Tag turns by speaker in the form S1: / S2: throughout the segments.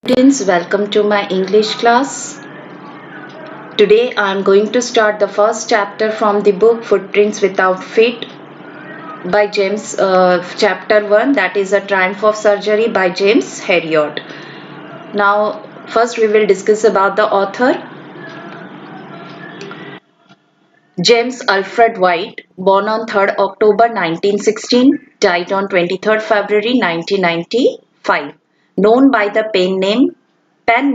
S1: Students, welcome to my English class. Today I am going to start the first chapter from the book Footprints Without Feet by James, chapter 1, that is A Triumph of Surgery by James Herriot. Now, first we will discuss about the author. James Alfred White, born on 3rd October 1916, died on 23rd February 1995, known by the pen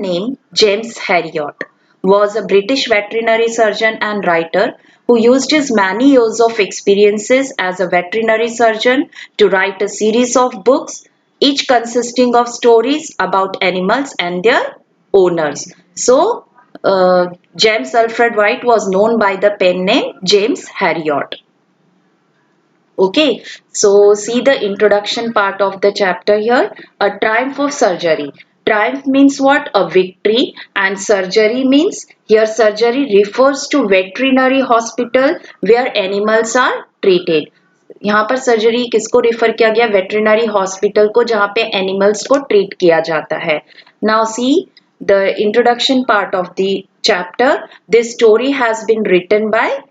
S1: name James Herriot, was a British veterinary surgeon and writer who used his many years of experiences as a veterinary surgeon to write a series of books, each consisting of stories about animals and their owners. So, James Alfred White was known by the pen name James Herriot. Okay, so see the introduction part of the chapter here. A triumph of surgery. Triumph means what? A victory, and surgery means here surgery refers to veterinary hospital where animals are treated. यहाँ पर surgery किसको refer किया गया? Veterinary hospital को जहाँ पे animals को treat किया जाता है. Now see the introduction part of the chapter. This story has been written by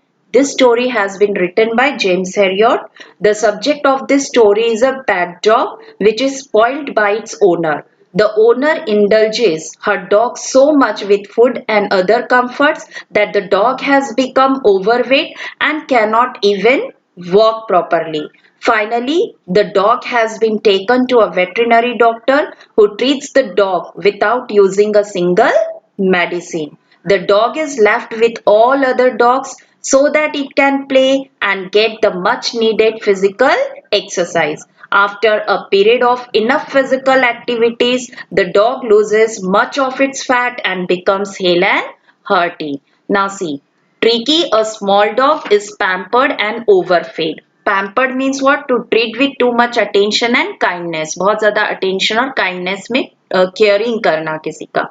S1: James Herriot. The subject of this story is a pet dog which is spoiled by its owner. The owner indulges her dog so much with food and other comforts that the dog has become overweight and cannot even walk properly. Finally, the dog has been taken to a veterinary doctor who treats the dog without using a single medicine. The dog is left with all other dogs so that it can play and get the much needed physical exercise. After a period of enough physical activities, the dog loses much of its fat and becomes hale and hearty. Now see, Tricky, a small dog, is pampered and overfed. Pampered means what? To treat with too much attention and kindness. बहुत ज़्यादा attention और kindness में caring करना किसी का.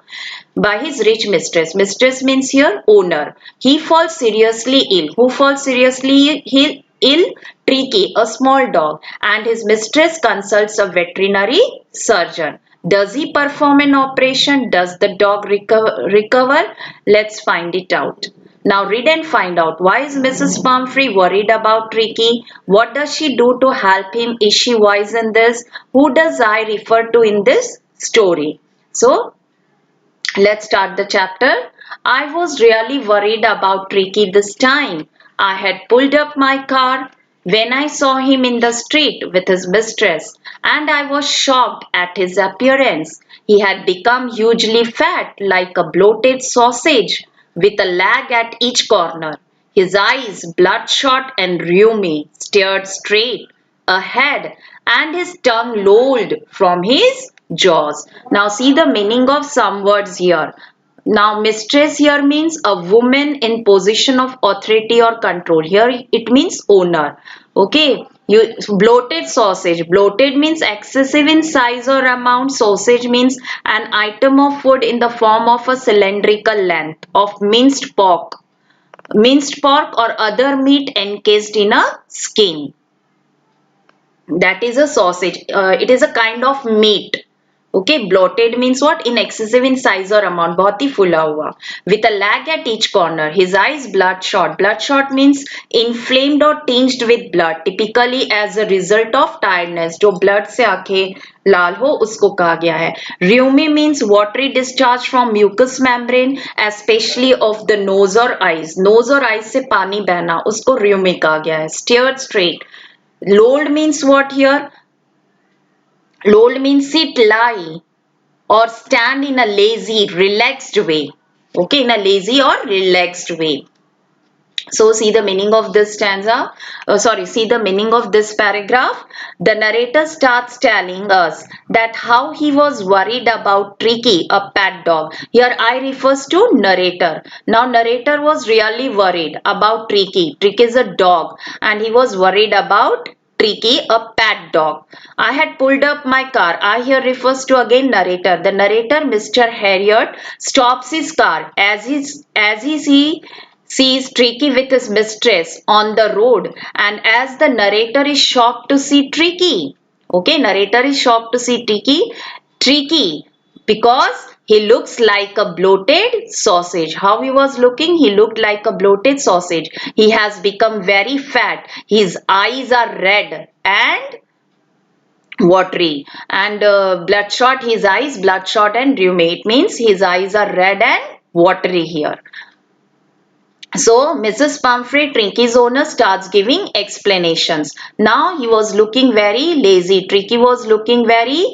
S1: By his rich mistress. Mistress means here owner. He falls seriously ill. Who falls seriously ill? Tricky, a small dog, and his mistress consults a veterinary surgeon. Does he perform an operation? Does the dog recover? Let's find it out. Now read and find out. Why is Mrs. Pumphrey worried about Tricky? What does she do to help him? Is she wise in this? Who does I refer to in this story? So let's start the chapter. I was really worried about Tricky this time. I had pulled up my car when I saw him in the street with his mistress, and I was shocked at his appearance. He had become hugely fat, like a bloated sausage, with a lag at each corner. His eyes, bloodshot and rheumy, stared straight ahead, and his tongue lolled from his jaws. Now see the meaning of some words here. Now mistress here means a woman in position of authority or control. Here it means owner. Okay. Bloated sausage. Bloated means excessive in size or amount. Sausage means an item of food in the form of a cylindrical length of minced pork. Minced pork or other meat encased in a skin. That is a sausage. It is a kind of meat. Okay, bloated means what? In excessive in size or amount. बहुत ही फुला हुआ. With a lag at each corner. His eyes bloodshot. Bloodshot means inflamed or tinged with blood. Typically as a result of tiredness. जो blood से आंखें लाल हो उसको कहा गया है. Rheumy means watery discharge from mucous membrane, especially of the nose or eyes. Nose और eyes से पानी बहना उसको rheumy कहा गया है. Stared straight. Lolled means what here? Lolled means sit, lie, or stand in a lazy, relaxed way. Okay, in a lazy or relaxed way. So see the meaning of this stanza. See the meaning of this paragraph. The narrator starts telling us that how he was worried about Tricky, a pet dog. Here I refers to narrator. Now narrator was really worried about Tricky. Tricky is a dog and he was worried about Tricky, a pet dog. I had pulled up my car. I here refers to again narrator. The narrator, Mr. Herriot, stops his car as he sees Tricky with his mistress on the road, and as the narrator is shocked to see Tricky. Okay, narrator is shocked to see Tricky. because he looks like a bloated sausage. How he was looking? He looked like a bloated sausage. He has become very fat. His eyes are red and watery, and bloodshot. His eyes bloodshot and rheumatic means his eyes are red and watery here. So Mrs. Pumphrey, Trinky's owner, starts giving explanations. Now he was looking very lazy. Tricky was looking very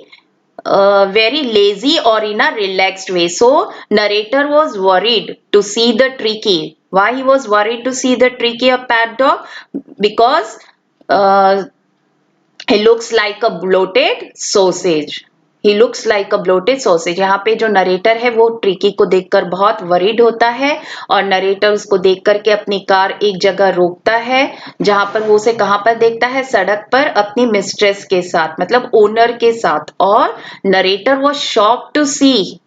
S1: lazy or in a relaxed way. So narrator was worried to see the Tricky. Why he was worried to see the Tricky, a pet dog? Because uh, he looks like a bloated sausage. He looks like a bloated sausage. यहाँ पे जो narrator है वो tricky को देखकर बहुत worried होता है और नरेटर उसको देख करके अपनी कार एक जगह रोकता है जहां पर वो उसे कहां पर देखता है, सड़क पर अपनी मिस्ट्रेस के साथ, मतलब ओनर के साथ. और narrator was shocked to see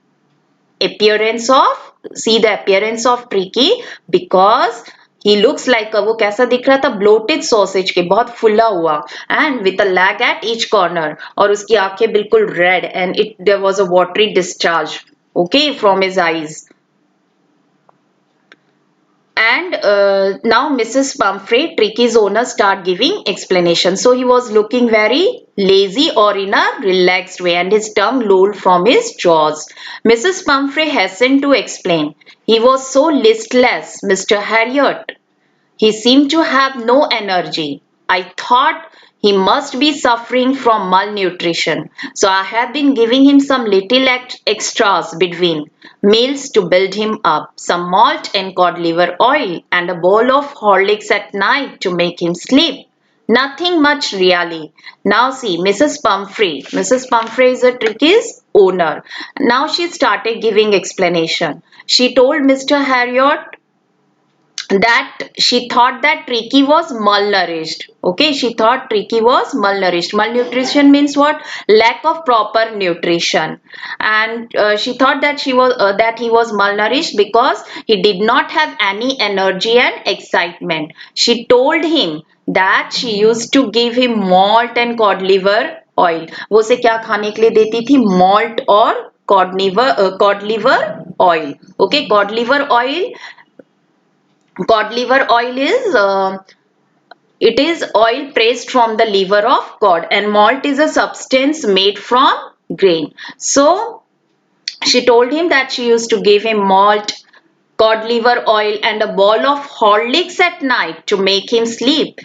S1: the appearance of Tricky because he looks like वो कैसा दिख रहा था, bloated sausage के, बहुत फुला हुआ, and with a lag at each corner, और उसकी आंखें बिल्कुल red and there was a watery discharge, okay, from his eyes. And now Mrs. Pumphrey, Tricky's owner, start giving explanation. So he was looking very lazy or in a relaxed way and his tongue lolled from his jaws. Mrs. Pumphrey hastened to explain. He was so listless, Mr. Harriot. He seemed to have no energy. I thought he must be suffering from malnutrition. So I have been giving him some little extras between meals to build him up, some malt and cod liver oil, and a bowl of Horlicks at night to make him sleep. Nothing much really. Now see, Mrs. Pumphrey. Mrs. Pumphrey is a Tricky's owner. Now she started giving explanation. She told Mr. Harriot that she thought that Tricky was malnourished. Okay, she thought Tricky was malnourished. Malnutrition means what? Lack of proper nutrition. And she thought that he was malnourished because he did not have any energy and excitement. She told him that she used to give him malt and cod liver oil. वो उसे क्या खाने के लिए देती थी? Malt और cod liver oil. Okay, cod liver oil. Cod liver oil is it is oil pressed from the liver of cod, and malt is a substance made from grain. So she told him that she used to give him malt, cod liver oil and a ball of Horlicks at night to make him sleep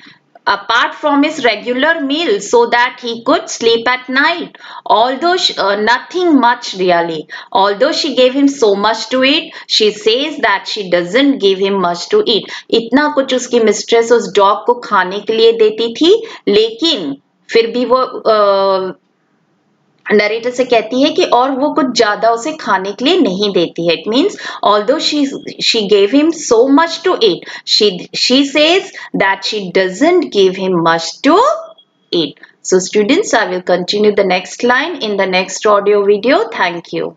S1: apart from his regular meals so that he could sleep at night. Although nothing much really. Although she gave him so much to eat, she says that she doesn't give him much to eat. इतना कुछ उसकी mistress उस dog को खाने के लिए देती थी, लेकिन फिर भी वो नरेटर से कहती है कि और वो कुछ ज्यादा उसे खाने के लिए नहीं देती है. It means although she gave him so much to eat, she says that she doesn't give him much to eat. So students, I will continue the next line in the next audio video. Thank you.